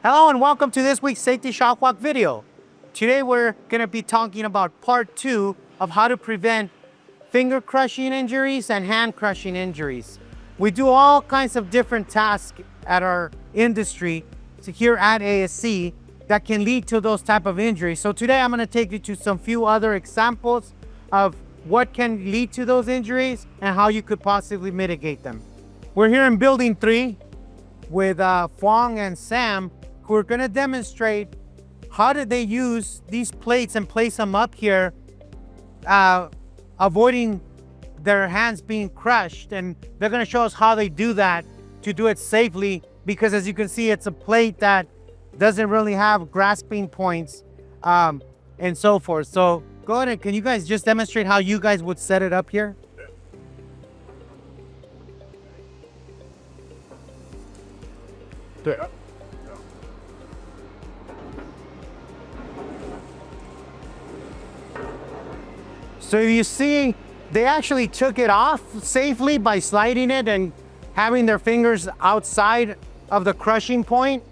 Hello and welcome to this week's Safety Shock Walk video. Today we're going to be talking about part 2 of how to prevent finger crushing injuries and hand crushing injuries. We do all kinds of different tasks at our industry here at ASC that can lead to those type of injuries. So today I'm going to take you to some few other examples of what can lead to those injuries and how you could possibly mitigate them. We're here in building 3 with Fong and Sam, who are going to demonstrate how did they use these plates and place them up here, avoiding their hands being crushed. And they're going to show us how they do that to do it safely, because as you can see, it's a plate that doesn't really have grasping points and so forth. So go ahead and can you guys just demonstrate how you guys would set it up here? Yeah. So you see, they actually took it off safely by sliding it and having their fingers outside of the crushing point.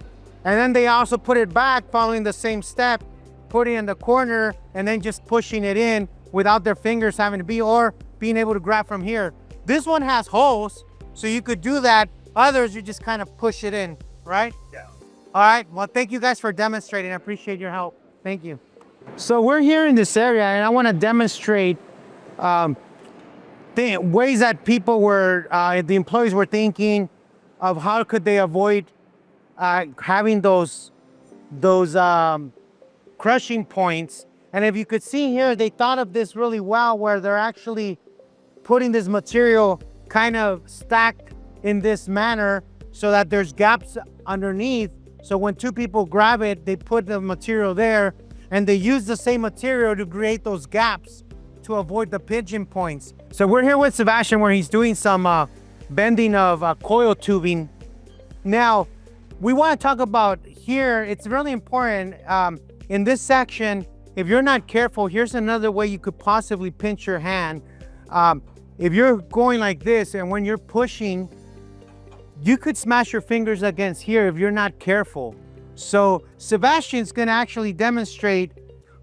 And then they also put it back following the same step, putting it in the corner and then just pushing it in without their fingers having to be, or being able to grab from here. This one has holes, so you could do that. Others, you just kind of push it in, right? Yeah. All right, well, thank you guys for demonstrating. I appreciate your help. Thank you. So we're here in this area and I want to demonstrate ways that people were, the employees were thinking of how could they avoid having those crushing points. And if you could see here, they thought of this really well, where they're actually putting this material kind of stacked in this manner so that there's gaps underneath. So when two people grab it, they put the material there and they use the same material to create those gaps to avoid the pigeon points. So we're here with Sebastian where he's doing some bending of coil tubing. Now, we want to talk about here, it's really important in this section, if you're not careful, here's another way you could possibly pinch your hand. If you're going like this and when you're pushing, you could smash your fingers against here if you're not careful. So Sebastian's gonna actually demonstrate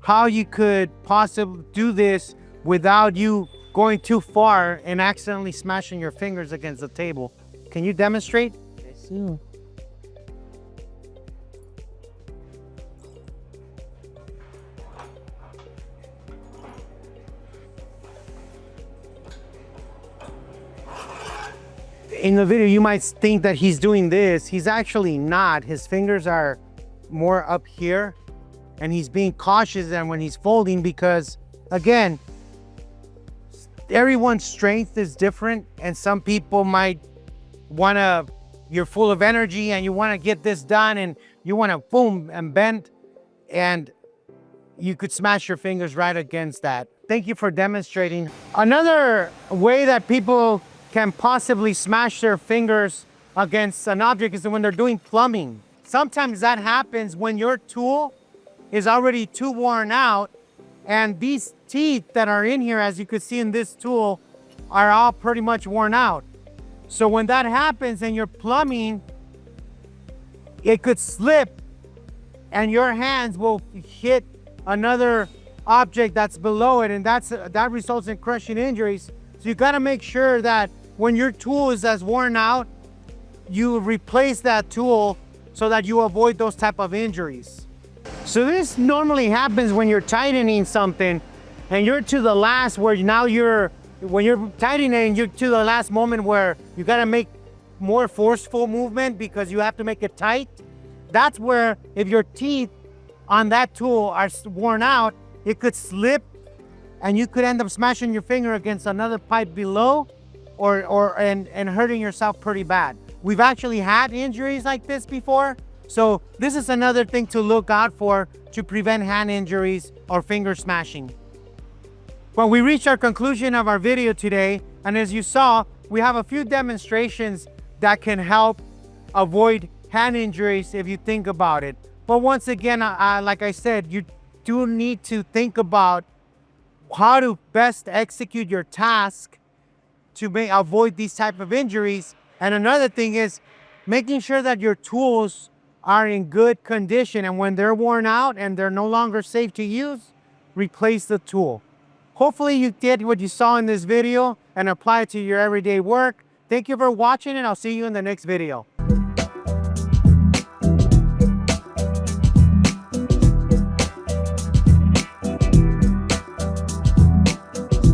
how you could possibly do this without you going too far and accidentally smashing your fingers against the table. Can you demonstrate? Yes. In the video, you might think that he's doing this. He's actually not. His fingers are more up here and he's being cautious than when he's folding, because again, everyone's strength is different and some people might you're full of energy and you want to get this done and you want to boom and bend, and you could smash your fingers right against that. Thank you for demonstrating. Another way that people can possibly smash their fingers against an object is when they're doing plumbing. Sometimes that happens when your tool is already too worn out, and these teeth that are in here, as you can see in this tool, are all pretty much worn out. So when that happens and you're plumbing, it could slip and your hands will hit another object that's below it, and that results in crushing injuries. So you gotta make sure that when your tool is as worn out, you replace that tool so that you avoid those type of injuries. So this normally happens when you're tightening something and you're to the last where now when you're tightening, you're to the last moment where you gotta make more forceful movement because you have to make it tight. That's where if your teeth on that tool are worn out, it could slip and you could end up smashing your finger against another pipe below and hurting yourself pretty bad. We've actually had injuries like this before. So this is another thing to look out for to prevent hand injuries or finger smashing. Well, we reached our conclusion of our video today. And as you saw, we have a few demonstrations that can help avoid hand injuries if you think about it. But once again, like I said, you do need to think about how to best execute your task to avoid these type of injuries. And another thing is making sure that your tools are in good condition, and when they're worn out and they're no longer safe to use, replace the tool. Hopefully you did what you saw in this video and apply it to your everyday work. Thank you for watching, and I'll see you in the next video.